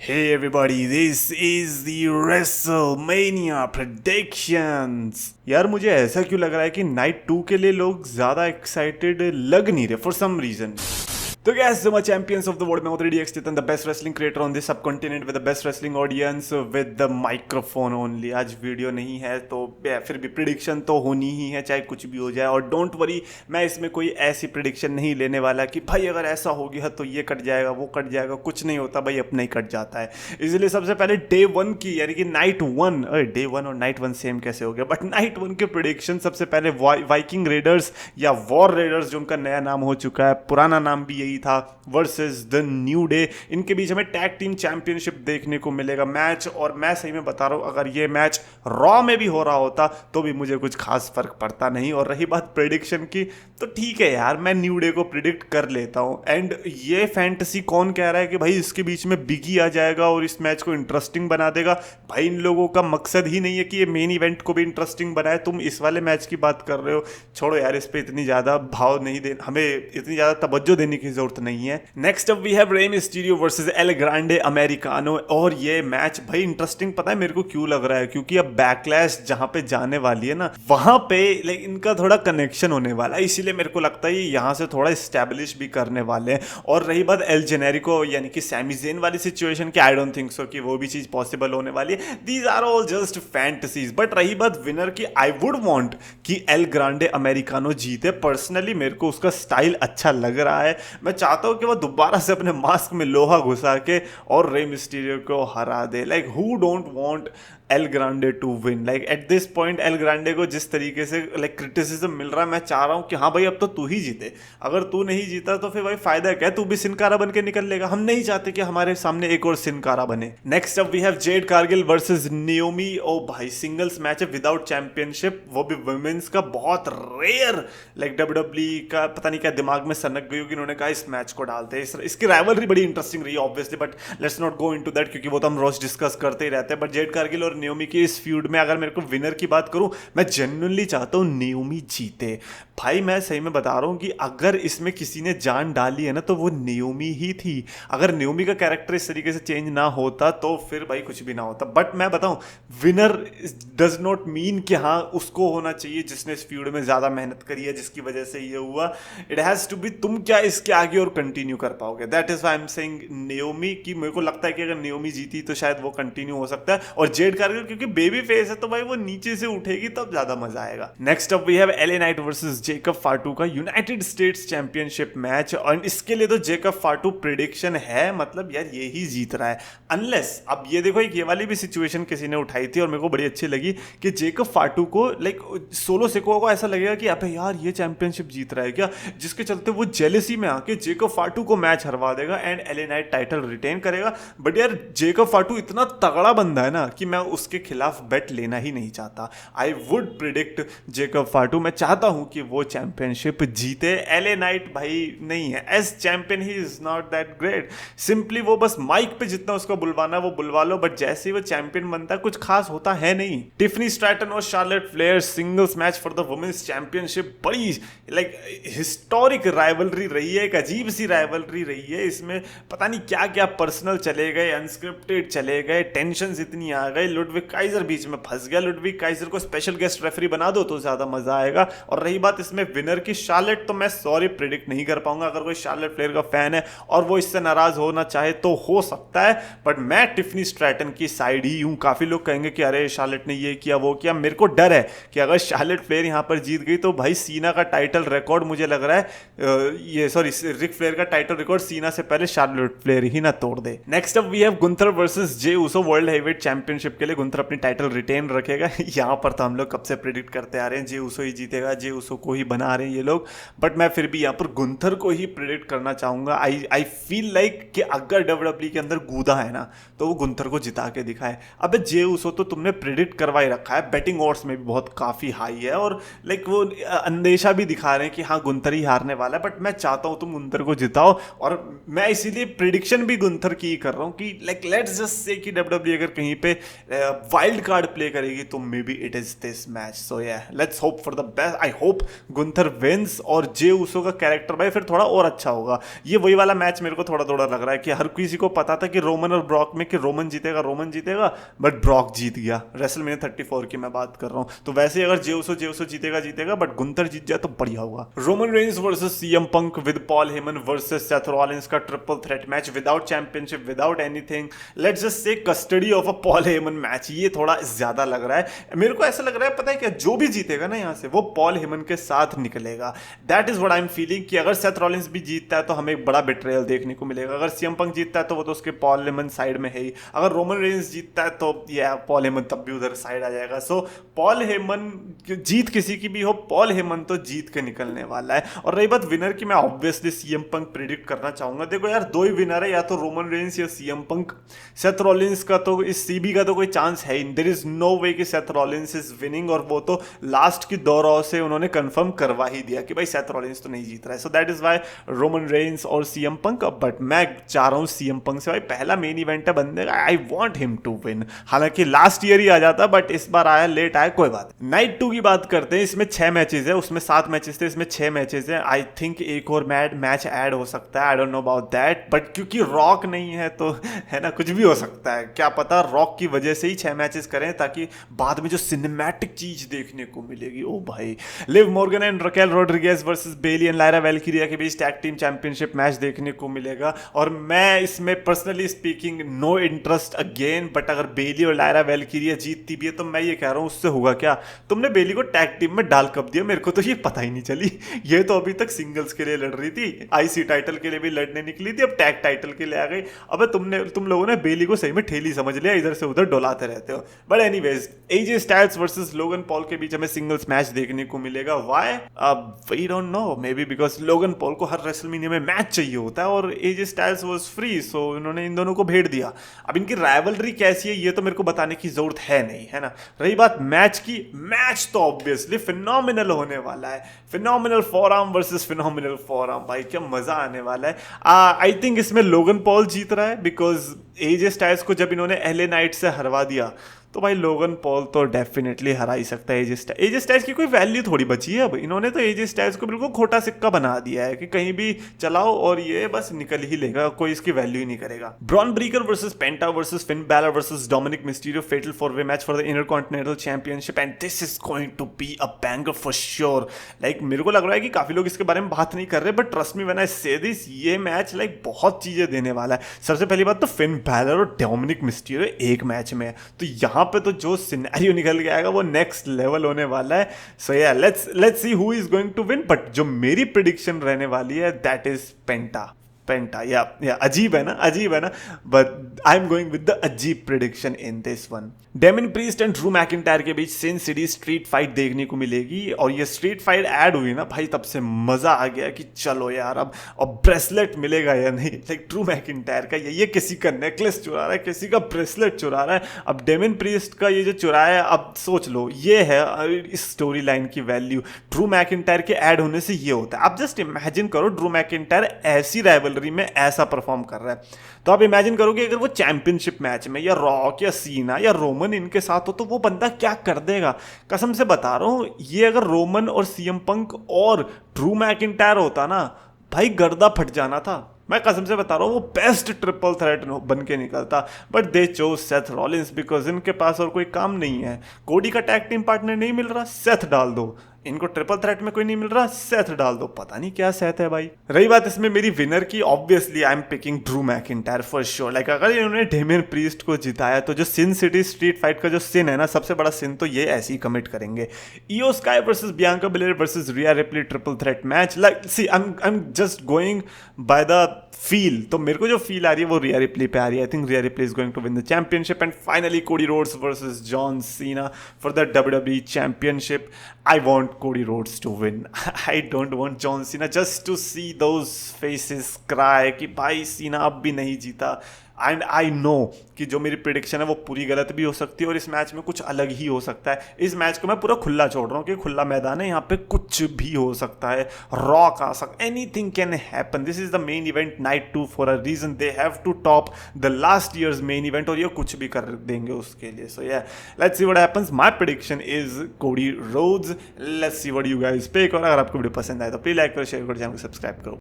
Hey everybody, this is the WrestleMania predictions। यार मुझे ऐसा क्यों लग रहा है कि नाइट 2 के लिए लोग ज्यादा एक्साइटेड लग नहीं रहे फॉर सम रीजन। तो guys, my champions of the world, मैं हूं 3DX Chetan, the best wrestling creator on this subcontinent with the best wrestling audience with the microphone only। आज वीडियो नहीं है तो फिर भी प्रिडिक्शन तो होनी ही है चाहे कुछ भी हो जाए। और डोंट वरी, मैं इसमें कोई ऐसी प्रिडिक्शन नहीं लेने वाला कि भाई अगर ऐसा हो गया तो ये कट जाएगा वो कट जाएगा। कुछ नहीं होता भाई, अपना ही कट जाता है। इसलिए सबसे पहले डे 1 की, यानी कि नाइट 1, डे 1 और नाइट 1 सेम कैसे हो गया, बट नाइट 1 के प्रिडिक्शन सबसे पहले वाइकिंग रेडर्स या वॉर रेडर्स, जो उनका नया नाम हो चुका है, पुराना नाम भी यही था, वर्सेस द न्यू डे। इनके बीच हमें टैग टीम चैंपियनशिप देखने को मिलेगा मैच। और मैं सही में बता रहा हूं, अगर ये मैच रॉ में भी हो रहा होता तो भी मुझे कुछ खास फर्क पड़ता नहीं। और रही बात प्रेडिक्शन की, तो ठीक है यार, मैं न्यू डे को प्रिडिक्ट कर लेता हूं। एंड ये फैंटेसी कौन कह रहा है कि भाई इसके बीच में बिगी आ जाएगा और इस मैच को इंटरेस्टिंग बना देगा? भाई इन लोगों का मकसद ही नहीं है कि ये मेन इवेंट को भी इंटरेस्टिंग बनाए। तुम इस वाले मैच की बात कर रहे हो, छोड़ो यार, इस पे इतनी ज्यादा भाव नहीं दे, हमें इतनी ज्यादा तवज्जो देने की जरूरत नहीं है। Next up we have Rey Mysterio versus El Grande Americano. और ये मैच भाई इंटरेस्टिंग पता है मेरे को क्यों लग रहा है? क्योंकि अब बैकलैश जहां पे जाने वाली है ना, वहां पे लाइक इनका थोड़ा कनेक्शन होने वाला है, इसीलिए मेरे को लगता है ये यहां से थोड़ा स्टैब्लिश भी करने वाले हैं। और रही बात एल जेनेरिको यानी कि सैमी ज़ेन वाली सिचुएशन की, आई डोंट थिंक सो कि वो भी चीज पॉसिबल होने वाली है। These are all just fantasies. But रही बात विनर की, आई वुड वांट कि एल ग्रांडे अमेरिकानो जीते। पर्सनली मेरे को उसका स्टाइल अच्छा लग रहा है। मैं चाहता हूं कि वो दोबारा से अपने मास्क में लोहा घुसा के और रे मिस्टीरियो को हरा दे। Like who don't want El Grande to win? Like at this point El Grande को जिस तरीके से लाइक क्रिटिसिज्म मिल रहा है, मैं चाह रहा हूं कि हाँ भाई अब तो तू ही जीते। अगर तू नहीं जीता तो फिर भाई फायदा क्या, तू भी सिनकारा बन के निकल लेगा। हम नहीं चाहते कि हमारे सामने एक और सिनकारा बने। Next up we have Jade Cargill versus Naomi. ओ भाई, सिंगल्स मैच है विदाउट चैंपियनशिप, वो भी वुमेन्स का, बहुत रेयर। लाइक डब्ल्यूडब्ल्यूई का पता नहीं क्या दिमाग में सनक गई होगी, उन्होंने कहा इस मैच को डालते हैं। इसकी राइवलरी बड़ी इंटरेस्टिंग रही obviously, but let's not go into that क्योंकि वो तो हम रोज डिस्कस करते ही रहते हैं। बट जेड कारगिल और नियोमी की इस फ्यूड में अगर मेरे को विनर की बात करूं, मैं जेन्युइनली चाहता हूं नियोमी जीते। भाई मैं सही में बता रहा हूं कि अगर इसमें किसी ने जान डाली है ना तो वो नियोमी ही थी। अगर नियोमी का कैरेक्टर इस तरीके से चेंज ना होता तो फिर भाई कुछ भी ना होता। बट मैं बताऊं, विनर डज नॉट मीन कि हाँ उसको होना चाहिए जिसने इस फ्यूड में ज्यादा मेहनत करी है, जिसकी वजह से ये हुआ। इट हैज टू बी तुम क्या इसके आगे और कंटिन्यू कर पाओगे। That is why I am saying Naomi की। मेरे को लगता है कि अगर नियोमी जीती तो शायद वो कंटिन्यू हो सकता है। और जेड कारगिल क्योंकि बेबी फेस है तो भाई वो नीचे से उठेगी तब ज्यादा मजा आएगा। Next up we have LA Knight versus Jacob Fatu का यूनाइटेड स्टेट्स चैंपियनशिप मैच। और इसके लिए तो जेकब फाटू प्रिडिक्शन है, मतलब यार ये ही जीत रहा है। अनलेस अब ये देखो, एक ये वाली भी सिचुएशन किसी ने उठाई थी और मेरे को बड़ी अच्छी लगी कि जेकब फाटू को लाइक सोलो सिकोआ को ऐसा लगेगा कि अबे यार ये चैंपियनशिप जीत रहा है क्या, जिसके चलते वो जेलसी में आके जेकब फाटू को मैच हरवा देगा and LA Knight title retain करेगा। बट यार जेकब फाटू इतना तगड़ा बंदा है ना कि मैं उसके खिलाफ बेट लेना ही नहीं चाहता। I would predict Jacob फाटू। मैं चाहता हूं कि वो चैंपियनशिप जीते। एलए नाइट भाई नहीं है as champion, he is not that great. Simply वो बस माइक पे जितना उसको बुलवाना वो बुलवा लो, बट जैसे ही वो चैंपियन बनता है कुछ खास होता है नहीं। टिफनी स्ट्रैटन और Charlotte Flair singles match for the women's championship, बड़ी लाइक हिस्टोरिक राइवलरी रही है, एक अजीब सी राइवलरी रही है। इसमें पता नहीं क्या क्या पर्सनल चले गए, अनस्क्रिप्टेड चले गए, टेंशन इतनी आ गई, लुडविग काइजर बीच में फंस गया। लुडविग काइजर को स्पेशल गेस्ट रेफरी बना दो तो ज्यादा मजा आएगा। और रही बात इसमें विनर की, शार्लेट, तो मैं सॉरी प्रिडिक्ट नहीं कर पाऊंगा। अगर कोई शार्लेट फ्लेयर का फैन है और वो इससे नाराज होना चाहे तो हो सकता है, बट मैं टिफनी स्ट्रैटन की साइड ही हूं। काफी लोग कहेंगे कि अरे शार्लेट ने ये किया वो किया। मेरे को डर है कि अगर शार्लेट फ्लेयर यहां पर जीत गई तो भाई सीना का टाइटल रिकॉर्ड, मुझे लग रहा है ये सॉरी रिक फ्लेयर का टाइटल रिकॉर्ड सीना से पहले शार्लेट फ्लेयर ही ना तोड़ दे। Next up we have Gunther versus Jey Uso world heavyweight championship के लिए। गुंथर अपनी टाइटल रिटेन रखेगा। यहाँ पर तो हम लोग कब से प्रिडिक्ट करते आ रहे हैं जे ऊसो ही जीतेगा, जे ऊसो को ही बना रहे हैं ये लोग। बट मैं फिर भी यहाँ पर गुंथर को ही प्रिडिक्ट करना चाहूंगा। आई फील लाइक कि अगर डब्ल्यूडब्ल्यूई के अंदर गूदा है ना तो वो गुंथर को जिता के दिखाए। अबे जे ऊसो तो तुमने प्रिडिक्ट करवा ही रखा है, बेटिंग ऑड्स में भी बहुत काफी हाई है और लाइक वो अंदेशा भी दिखा रहे हैं कि हाँ गुंथर ही हारने वाला है। बट मैं चाहता हूँ तुम गुंथर को जिताओ और मैं इसीलिए प्रिडिक्शन भी गुंथर की ही कर रहा हूँ कि लाइक लेट्स जस्ट से कि डब्ल्यूडब्ल्यूई अगर कहीं पे वाइल्ड कार्ड प्ले करेगी तो maybe it is this match. So या let's hope for the best. I hope Gunther wins और जे उसो का कैरेक्टर भाई फिर थोड़ा और अच्छा होगा. ये वही वाला मैच मेरे को थोड़ा थोड़ा लग रहा है कि हर किसी को पता था कि रोमन और ब्रॉक में कि रोमन जीतेगा बट ब्रॉक जीत गया. रेसलमेनिया 34 की मैं बात कर रहा हूँ. तो वैसे ही अगर जे उसो जीतेगा बट गुंथर जीत जाए तो बढ़िया होगा. Roman Reigns versus CM Punk with Paul Heyman versus Seth Rollins का triple threat match without championship without anything. Let's just say custody of a Paul Heyman match. ये थोड़ा ज्यादा लग रहा है मेरे को. ऐसा लग रहा है पता है क्या, जो भी जीतेगा ना यहाँ से वो पॉल हेमन के साथ निकलेगा. That is what I am feeling कि अगर सेथ रॉलिंस भी जीतता है तो हमें एक बड़ा बिट्रेयल देखने को मिलेगा. अगर सीएम पंक जीतता है तो वो तो उसके पॉल हेमन साइड में है ही. अगर रोमन रेंस जीतता है तो या पॉल हेमन तब भी उधर साइड आ जाएगा. सो पॉल हेमन जीत किसी की भी हो, पॉल हेमन तो जीत के निकलने वाला है. और रही बात विनर की, मैं ऑब्वियसली सीएम पंक प्रिडिक्ट करना चाहूंगा. देखो यार, दो ही विनर है, या तो रोमन रेंस या सीएम पंक. सेथ रॉलिंस का तो, इस सीबी का तो कोई चांस है ही. देयर इज नो वे कि सेथ रॉलिंस इज विनिंग. और वो तो लास्ट की 2 रॉ से उन्होंने कंफर्म करवा ही दिया कि भाई सेथ रॉलिंस तो नहीं जीत रहा है. So that is why Roman Reigns और सीएम पंक. बट मैं चाह रहा हूं सीएम पंक से. भाई पहला मेन इवेंट है बंदे का, I want him to win. हालांकि लास्ट ईयर ही आ जाता बट इस बार आया लेट, आया कोई बात. नाइट 2 की बात करते हैं. इसमें 6 मैचेस है, उसमें 7 मैचेस थे, इसमें 6 मैचेस है. आई थिंक एक और मैच ऐड हो सकता है. I don't know about that. But क्योंकि रॉक नहीं है तो है ना, कुछ भी हो सकता है. क्या पता रॉक की वजह से ही 6 मैचेस करें ताकि बाद में जो सिनेमैटिक चीज देखने को मिलेगी. ओ भाई, Liv Morgan and Raquel Rodriguez versus Bayley and Lyra Valkyria के बीच टैग टीम चैंपियनशिप मैच देखने को मिलेगा. और मैं इसमें personally speaking no interest again. But अगर बेली और लायरा वेल्किरिया जीतती भी है तो मैं ये कह रहा हूँ उससे होगा क्या. तुमने बेली को टैग टीम में डाल कब दिया, मेरे को तो ये पता ही नहीं चली. ये तो अभी तक सिंगल्स के लिए लड़ रही थी, आईसी टाइटल के लिए भी लड़ने निकली थी, अब टैग टाइटल के लिए आ गई. अब तुम लोगों ने बेली को सही में ठेली समझ लिया, इधर से उधर डोलाते रहते हो. But anyways, AJ Styles versus Logan Paul के बीच हमें सिंगल्स मैच देखने को मिलेगा. Why? We don't know. Maybe because Logan Paul को हर रेसलमेनिया में मैच चाहिए होता है और AJ Styles was free, so इन्होंने इन दोनों को भेड़ दिया. अब इनकी राइवलरी कैसी है ये तो मेरे को बताने की जरूरत है नहीं, है ना. रही बात मैच की, मैच तो ऑब्वियसली फिनोमिनल होने वाला है. Phenomenal forearm versus phenomenal forearm. भाई क्या मजा आने वाला है. आई थिंक इसमें लोगन पॉल जीत रहा है बिकॉज एजे स्टाइल्स को जब इन्होंने एलए नाइट से हरवा दिया तो भाई लोगन पॉल तो डेफिनेटली हरा ही सकता है. एजे स्टाइल्स की कोई वैल्यू थोड़ी बची है अब. इन्होंने तो एजे स्टाइल्स को बिल्कुल खोटा सिक्का बना दिया है कि कहीं भी चलाओ और ये बस निकल ही लेगा, कोई इसकी वैल्यू ही नहीं करेगा. Bron Breakker versus Penta versus Finn Balor versus Dominik Mysterio fatal 4-वे match for the intercontinental championship and this is going to be a banger for sure. Like मेरे को लग रहा है कि काफी लोग इसके बारे में बात नहीं कर रहे but trust me when I से दिस, ये मैच लाइक बहुत चीजें देने वाला है. सबसे पहली बात तो फिन बैलर और डोमिनिक मिस्टीरियो एक मैच में है, तो यहाँ पे तो जो सिनेरियो निकल के आएगा वो नेक्स्ट लेवल होने वाला है. सो या let's see who is going to win. But जो मेरी प्रिडिक्शन रहने वाली है दैट इज पेंटा. या अजीब है ना, but I am going with the अजीब prediction in this one. Damian Priest and Drew McIntyre के बीच सिन सिटी स्ट्रीट फाइट देखने को मिलेगी. और ये स्ट्रीट फाइट ऐड हुई ना भाई, तब से मजा आ गया कि चलो यार अब ब्रेसलेट मिलेगा या नहीं. लाइक ड्रू मैकिंटायर का ये किसी का नेकलेस चुरा रहा है, किसी का ब्रेसलेट चुरा रहा है. अब डेमिन प्रीस्ट का ये जो चुराया, अब सोच लो ये है इस स्टोरी लाइन की वैल्यू. ड्रू मैकिंटायर के ऐड होने से ये होता है. आप जस्ट इमेजिन करो ड्रू मैकिंटायर ऐसी राइवलरी में ऐसा परफॉर्म कर रहा है, तो आप इमेजिन करोगे अगर वो चैंपियनशिप मैच में या रॉक या सीना या रोमन इनके साथ हो तो वो बंदा क्या कर देगा. कसम से बता रहा हूं, ये अगर रोमन और सीएम पंक और ड्रू मैकिंटायर होता ना भाई, गर्दा फट जाना था. मैं कसम से बता रहा हूँ वो बेस्ट ट्रिपल थ्रेट बन के निकलता. But they chose Seth Rollins because इनके पास और कोई काम नहीं है. कोडी का टैग टीम पार्टनर नहीं मिल रहा, सेथ डाल दो. इनको ट्रिपल थ्रेट में कोई नहीं मिल रहा, सेथ डाल दो. पता नहीं क्या सेथ है भाई. रही बात इसमें मेरी विनर की, obviously I am picking Drew McIntyre for sure. Like अगर इन्होंने डेमियन प्रीस्ट को जिताया तो जो सिन सिटी स्ट्रीट फाइट का जो सिन है ना, सबसे बड़ा सिन तो ये ऐसे ही कमिट करेंगे. Iyo Sky versus Bianca Belair versus Rhea Ripley triple threat match. Like see I am just going by the feel. तो मेरे को जो फील आ रही है वो रिया रिप्ली पे आ रही है. I think Rhea Ripley is going to win the championship. And finally Cody Rhodes versus John Cena for the WWE championship. I want Cody Rhodes to win. I don't want John Cena just to see those faces cry कि भाई सीना अब भी नहीं जीता. And I know कि जो मेरी प्रिडिक्शन है वो पूरी गलत भी हो सकती है और इस मैच में कुछ अलग ही हो सकता है। इस मैच को मैं पूरा खुला छोड़ रहा हूँ कि खुला मैदान है, यहाँ पे कुछ भी हो सकता है, रॉक आ सकता, anything can happen. This is the main event night 2 for a reason. They have to top the last year's main event और ये कुछ भी कर देंगे उसके लिए। सो या let's see what happens. My prediction is Cody Rhodes. Let's see what you guys pick. और अगर आपको वीडियो पसंद आए तो प्लीज लाइक करो, शेयर करो, चैनल को सब्सक्राइब करो।